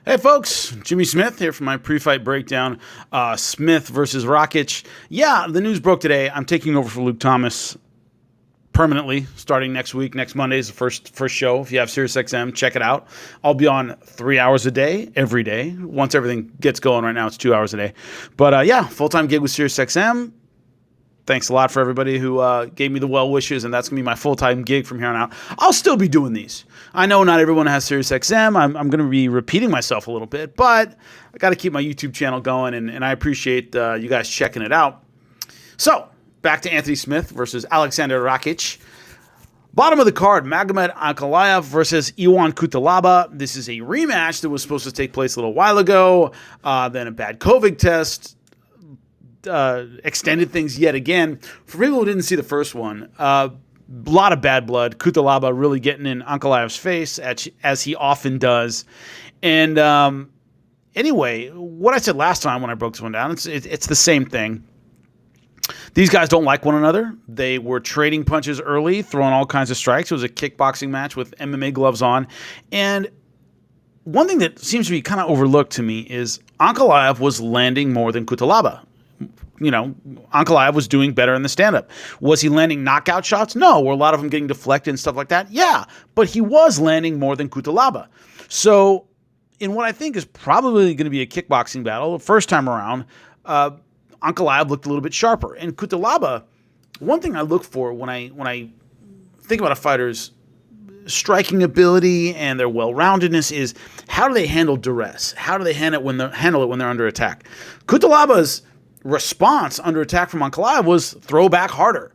Hey folks, Jimmy Smith here for my pre-fight breakdown. Smith versus Rakic. Yeah, the news broke today. I'm taking over for Luke Thomas permanently starting next week. Next Monday is the first show. If you have SiriusXM, check it out. I'll be on 3 hours a day, every day. Once everything gets going, right now it's 2 hours a day. But yeah, full-time gig with SiriusXM. Thanks a lot for everybody who gave me the well wishes, and that's going to be my full-time gig from here on out. I'll still be doing these. I know not everyone has SiriusXM. I'm going to be repeating myself a little bit, but I got to keep my YouTube channel going, and I appreciate you guys checking it out. So, back to Anthony Smith versus Alexander Rakic. Bottom of the card, Magomed Ankalaev versus Ion Cutelaba. This is a rematch that was supposed to take place a little while ago. Then a bad COVID test extended things yet again. For people who didn't see the first one, a lot of bad blood. Cutelaba really getting in Ankalaev's face, as he often does. And anyway, what I said last time when I broke this one down, it's the same thing. These guys don't like one another. They were trading punches early, throwing all kinds of strikes. It was a kickboxing match with MMA gloves on. And one thing that seems to be kind of overlooked to me is Ankalaev was landing more than Cutelaba. You know, Ankalaev was doing better in the stand-up. Was he landing knockout shots? No. Were a lot of them getting deflected and stuff like that? Yeah. But he was landing more than Cutelaba. So, in what I think is probably going to be a kickboxing battle, the first time around, Ankalaev looked a little bit sharper. And Cutelaba, one thing I look for when I think about a fighter's striking ability and their well-roundedness is how do they handle duress? How do they handle it when they're under attack? Cutelaba's response under attack from Ankalaev was throw back harder.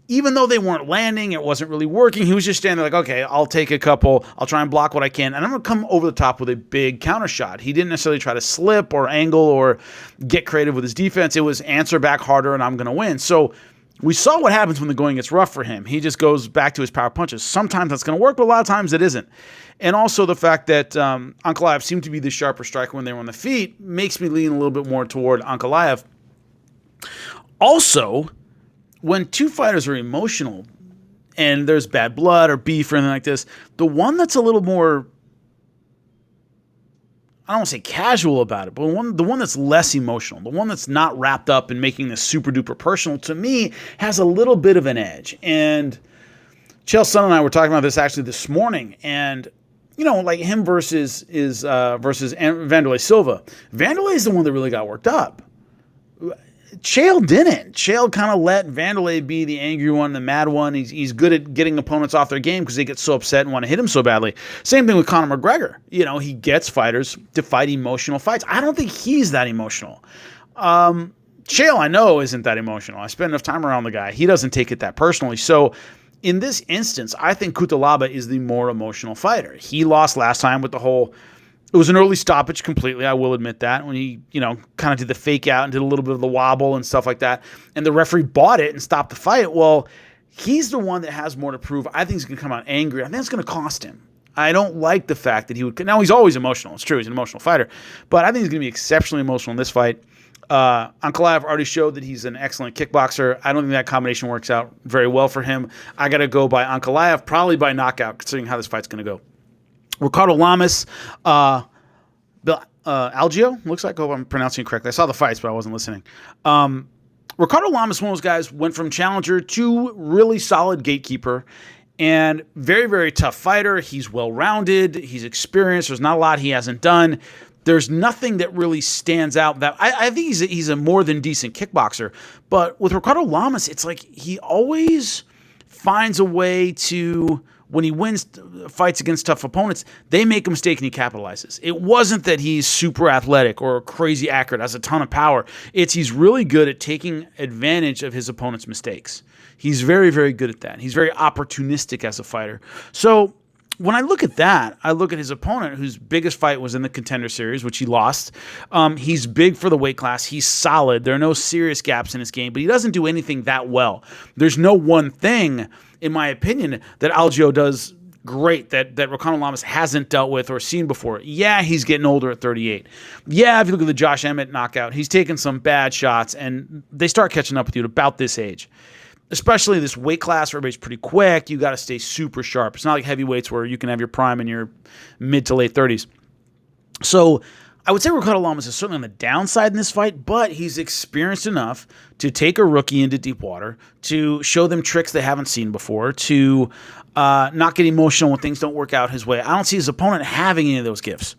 Even though they weren't landing, it wasn't really working, he was just standing there like, okay, I'll take a couple, I'll try and block what I can, and I'm going to come over the top with a big counter shot. He didn't necessarily try to slip or angle or get creative with his defense. It was answer back harder and I'm going to win. So we saw what happens when the going gets rough for him. He just goes back to his power punches. Sometimes that's going to work, but a lot of times it isn't. And also the fact that Ankalaev seemed to be the sharper striker when they were on the feet makes me lean a little bit more toward Ankalaev. Also, when two fighters are emotional and there's bad blood or beef or anything like this, the one that's a little more, I don't want to say casual about it, but the one that's less emotional, the one that's not wrapped up in making this super duper personal, to me, has a little bit of an edge. And Chael Sonnen and I were talking about this actually this morning, and you know, like him versus Wanderlei Silva. Wanderlei is the one that really got worked up. Chael didn't. Chael kind of let Wanderlei be the angry one, the mad one. He's good at getting opponents off their game because they get so upset and want to hit him so badly. Same thing with Conor McGregor. You know, he gets fighters to fight emotional fights. I don't think he's that emotional. Chael, I know, isn't that emotional. I spend enough time around the guy. He doesn't take it that personally. So in this instance, I think Cutelaba is the more emotional fighter. He lost last time with the whole... It was an early stoppage completely, I will admit that, when he, you know, kind of did the fake out and did a little bit of the wobble and stuff like that, and the referee bought it and stopped the fight. Well, he's the one that has more to prove. I think he's going to come out angry. I think it's going to cost him. I don't like the fact that he would... Now, he's always emotional. It's true. He's an emotional fighter. But I think he's going to be exceptionally emotional in this fight. Ankalaev already showed that he's an excellent kickboxer. I don't think that combination works out very well for him. I got to go by Ankalaev, probably by knockout, considering how this fight's going to go. Ricardo Lamas, Algio, looks like. I hope I'm pronouncing it correctly. I saw the fights, but I wasn't listening. Ricardo Lamas, one of those guys, went from challenger to really solid gatekeeper and very, very tough fighter. He's well-rounded. He's experienced. There's not a lot he hasn't done. There's nothing that really stands out. That I think he's a more than decent kickboxer. But with Ricardo Lamas, it's like he always finds a way to... When he wins fights against tough opponents, they make a mistake and he capitalizes. It wasn't that he's super athletic or crazy accurate, has a ton of power. It's he's really good at taking advantage of his opponent's mistakes. He's very, very good at that. He's very opportunistic as a fighter. So when I look at that, I look at his opponent, whose biggest fight was in the Contender Series, which he lost. He's big for the weight class. He's solid. There are no serious gaps in his game, but he doesn't do anything that well. There's no one thing, in my opinion, that Algio does great that Ricardo Lamas hasn't dealt with or seen before. Yeah, he's getting older at 38. Yeah, if you look at the Josh Emmett knockout, he's taken some bad shots, and they start catching up with you at about this age. Especially this weight class where everybody's pretty quick. You got to stay super sharp. It's not like heavyweights where you can have your prime in your mid to late 30s. So I would say Ricardo Lamas is certainly on the downside in this fight, but he's experienced enough to take a rookie into deep water, to show them tricks they haven't seen before, to not get emotional when things don't work out his way. I don't see his opponent having any of those gifts.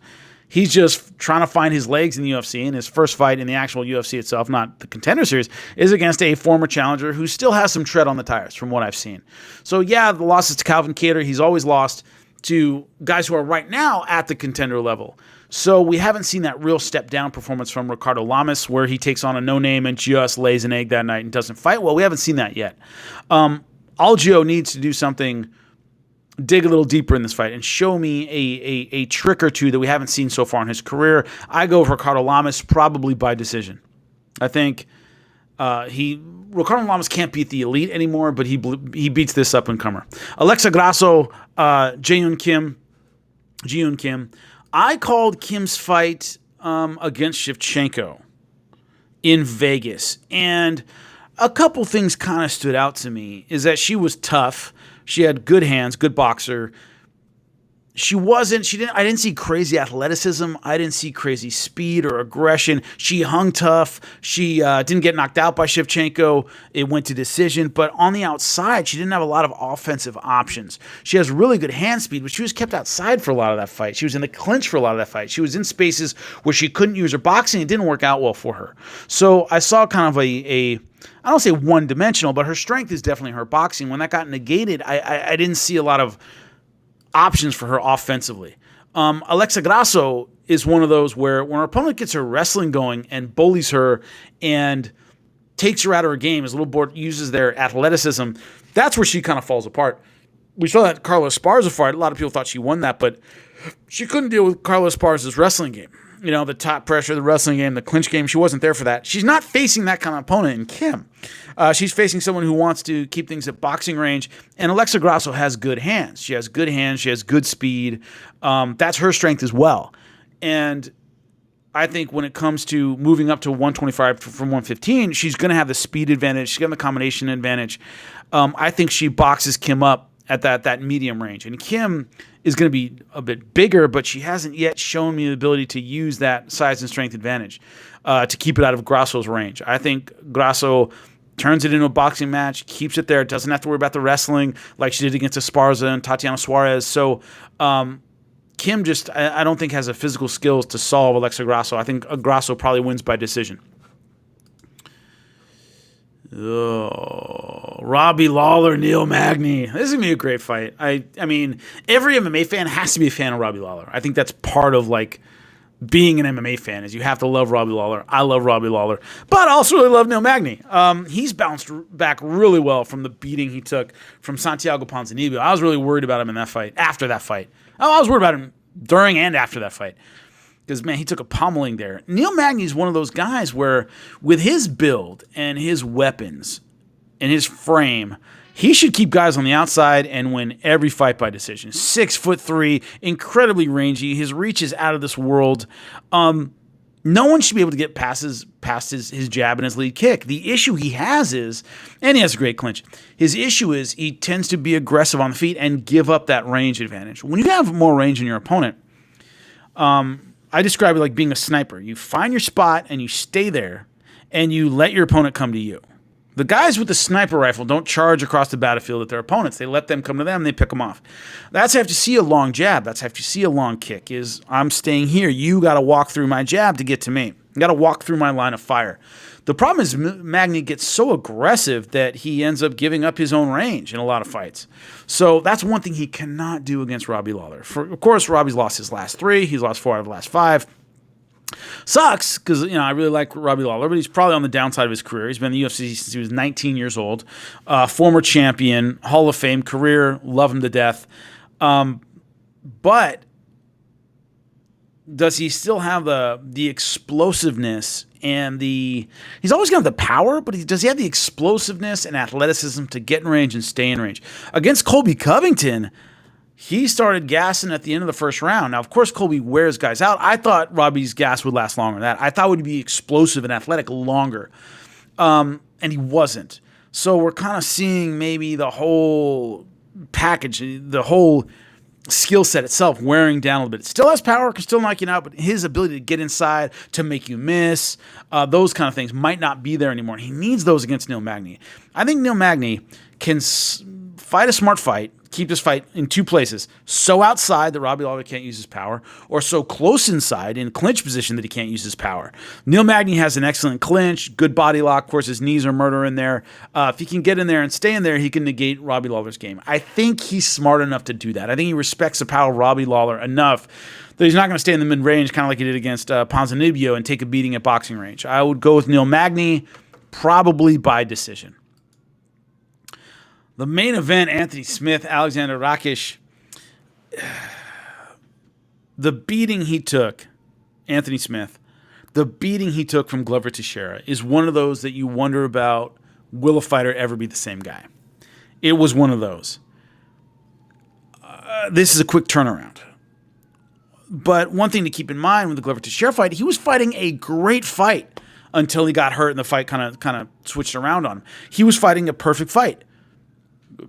He's just trying to find his legs in the UFC, and his first fight in the actual UFC itself, not the Contender Series, is against a former challenger who still has some tread on the tires from what I've seen. So yeah, the losses to Calvin Kattar, he's always lost to guys who are right now at the contender level. So we haven't seen that real step down performance from Ricardo Lamas where he takes on a no-name and just lays an egg that night and doesn't fight well. We haven't seen that yet. Algio needs to do something, dig a little deeper in this fight and show me a trick or two that we haven't seen so far in his career. I go with Ricardo Lamas probably by decision. I think Ricardo Lamas can't beat the elite anymore, but he beats this up-and-comer. Alexa Grasso, Ji-Yoon Kim. I called Kim's fight against Shevchenko in Vegas, and a couple things kind of stood out to me. Is that she was tough. She had good hands, good boxer. I didn't see crazy athleticism. I didn't see crazy speed or aggression. She hung tough. She didn't get knocked out by Shevchenko. It went to decision. But on the outside, she didn't have a lot of offensive options. She has really good hand speed, but she was kept outside for a lot of that fight. She was in the clinch for a lot of that fight. She was in spaces where she couldn't use her boxing. It didn't work out well for her. So I saw kind of I don't say one-dimensional, but her strength is definitely her boxing. When that got negated, I didn't see a lot of options for her offensively. Alexa Grasso is one of those where when her opponent gets her wrestling going and bullies her and takes her out of her game, as Little Board uses their athleticism, that's where she kind of falls apart. We saw that Carlos Esparza fight. A lot of people thought she won that, but she couldn't deal with Carlos Esparza's wrestling game. You know, the top pressure, the wrestling game, the clinch game, she wasn't there for that. She's not facing that kind of opponent in Kim. She's facing someone who wants to keep things at boxing range, and Alexa Grasso has good hands. She has good hands. She has good speed. That's her strength as well. And I think when it comes to moving up to 125 from 115, she's going to have the speed advantage. She's going to have the combination advantage. I think she boxes Kim up at that medium range. And Kim is going to be a bit bigger, but she hasn't yet shown me the ability to use that size and strength advantage to keep it out of Grasso's range. I think Grasso turns it into a boxing match, keeps it there, doesn't have to worry about the wrestling like she did against Esparza and Tatiana Suarez. So Kim just, I don't think, has the physical skills to solve Alexa Grasso. I think Grasso probably wins by decision. Oh, Robbie Lawler, Neil Magny. This is going to be a great fight. I mean, every MMA fan has to be a fan of Robbie Lawler. I think that's part of, like, being an MMA fan is you have to love Robbie Lawler. I love Robbie Lawler. But I also really love Neil Magny. He's bounced back really well from the beating he took from Santiago Ponzinibbio. I was really worried about him in that fight, after that fight. I was worried about him during and after that fight. Because, man, he took a pummeling there. Neil Magny is one of those guys where, with his build and his weapons and his frame, he should keep guys on the outside and win every fight by decision. 6'3", incredibly rangy. His reach is out of this world. No one should be able to get past his jab and his lead kick. The issue he has is, and he has a great clinch, his issue is he tends to be aggressive on the feet and give up that range advantage. When you have more range than your opponent, I describe it like being a sniper. You find your spot and you stay there and you let your opponent come to you. The guys with the sniper rifle don't charge across the battlefield at their opponents. They let them come to them, they pick them off. That's after you see a long jab. That's after you see a long kick is I'm staying here. You got to walk through my jab to get to me. You got to walk through my line of fire. The problem is Magny gets so aggressive that he ends up giving up his own range in a lot of fights. So that's one thing he cannot do against Robbie Lawler. Of course, Robbie's lost his last 3. He's lost 4 out of the last 5. Sucks because, I really like Robbie Lawler, but he's probably on the downside of his career. He's been in the UFC since he was 19 years old. Former champion, Hall of Fame career, love him to death. But does he still have the explosiveness and he's always going to have the power, but does he have the explosiveness and athleticism to get in range and stay in range? Against Colby Covington, he started gassing at the end of the first round. Now, of course, Colby wears guys out. I thought Robbie's gas would last longer than that. I thought it would be explosive and athletic longer, and he wasn't. So we're kind of seeing maybe the whole package, the whole skill set itself wearing down a little bit. It still has power, can still knock you out, but his ability to get inside, to make you miss, those kind of things might not be there anymore. He needs those against Neil Magny. I think Neil Magny can fight a smart fight, keep this fight in two places. So outside that Robbie Lawler can't use his power, or so close inside in clinch position that he can't use his power. Neil Magny has an excellent clinch, good body lock. Of course, his knees are murder in there. If he can get in there and stay in there, he can negate Robbie Lawler's game. I think he's smart enough to do that. I think he respects the power of Robbie Lawler enough that he's not going to stay in the mid-range kind of like he did against Ponzinibbio and take a beating at boxing range. I would go with Neil Magny, probably by decision. The main event, Anthony Smith, Alexander Rakich. The beating he took, Anthony Smith, the beating he took from Glover Teixeira is one of those that you wonder about, will a fighter ever be the same guy? It was one of those. This is a quick turnaround. But one thing to keep in mind with the Glover Teixeira fight, he was fighting a great fight until he got hurt and the fight kind of switched around on him. He was fighting a perfect fight.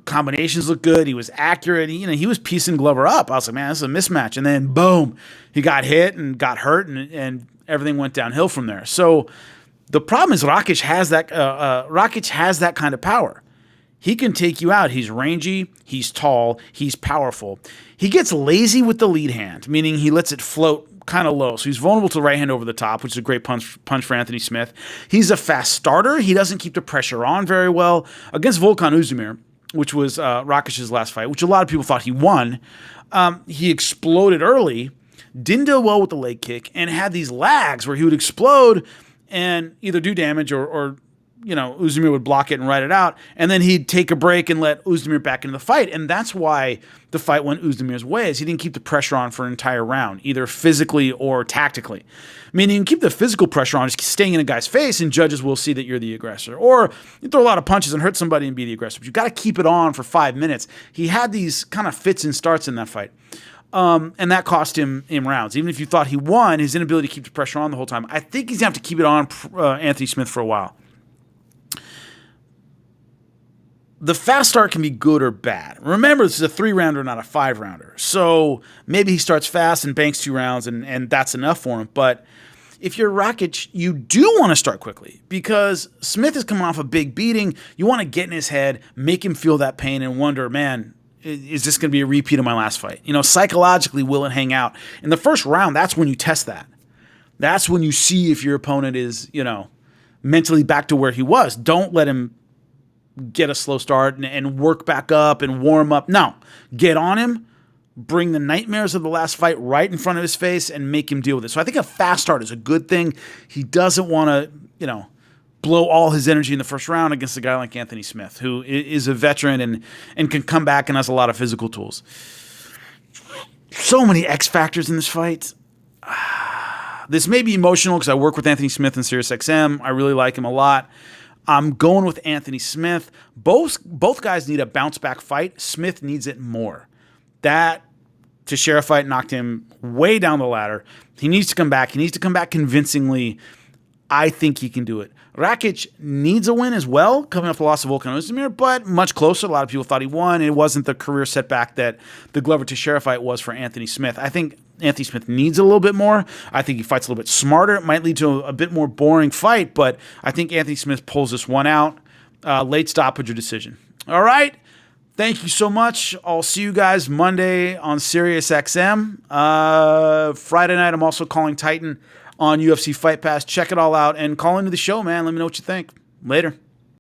Combinations looked good. He was accurate. He was piecing Glover up. I was like, man, this is a mismatch. And then boom, he got hit and got hurt, and everything went downhill from there. So the problem is Rakic has that kind of power. He can take you out. He's rangy. He's tall. He's powerful. He gets lazy with the lead hand, meaning he lets it float kind of low. So he's vulnerable to the right hand over the top, which is a great punch for Anthony Smith. He's a fast starter. He doesn't keep the pressure on very well. Against Volkan Oezdemir, which was Rakic's last fight, which a lot of people thought he won, he exploded early, didn't do well with the leg kick, and had these lags where he would explode and either do damage or Oezdemir would block it and ride it out, and then he'd take a break and let Oezdemir back into the fight. And that's why the fight went Oezdemir's way, is he didn't keep the pressure on for an entire round, either physically or tactically. Meaning you can keep the physical pressure on, just staying in a guy's face, and judges will see that you're the aggressor. Or you throw a lot of punches and hurt somebody and be the aggressor. But you've got to keep it on for 5 minutes. He had these kind of fits and starts in that fight. And that cost him in rounds. Even if you thought he won, his inability to keep the pressure on the whole time, I think he's going to have to keep it on Anthony Smith for a while. The fast start can be good or bad. Remember, this is a 3-rounder, not a 5-rounder. So maybe he starts fast and banks 2 rounds, and that's enough for him. But if you're Rakic, you do want to start quickly because Smith is coming off a big beating. You want to get in his head, make him feel that pain, and wonder, man, is this going to be a repeat of my last fight? Psychologically, will it hang out? In the first round, that's when you test that. That's when you see if your opponent is, mentally back to where he was. Don't let him get a slow start and work back up and warm up. No, get on him, bring the nightmares of the last fight right in front of his face and make him deal with it. So I think a fast start is a good thing. He doesn't want to, blow all his energy in the first round against a guy like Anthony Smith, who is a veteran and can come back and has a lot of physical tools. So many X factors in this fight. This may be emotional because I work with Anthony Smith in SiriusXM. I really like him a lot. I'm going with Anthony Smith. Both guys need a bounce-back fight. Smith needs it more. That Teixeira fight knocked him way down the ladder. He needs to come back. He needs to come back convincingly. I think he can do it. Rakic needs a win as well, coming off the loss of Volkan Oezdemir, but much closer. A lot of people thought he won. It wasn't the career setback that the Glover Teixeira fight was for Anthony Smith. I think Anthony Smith needs a little bit more. I think he fights a little bit smarter. It might lead to a bit more boring fight, but I think Anthony Smith pulls this one out. Late stoppage or decision. All right. Thank you so much. I'll see you guys Monday on SiriusXM. Friday night, I'm also calling Titan on UFC Fight Pass. Check it all out and call into the show, man. Let me know what you think. Later.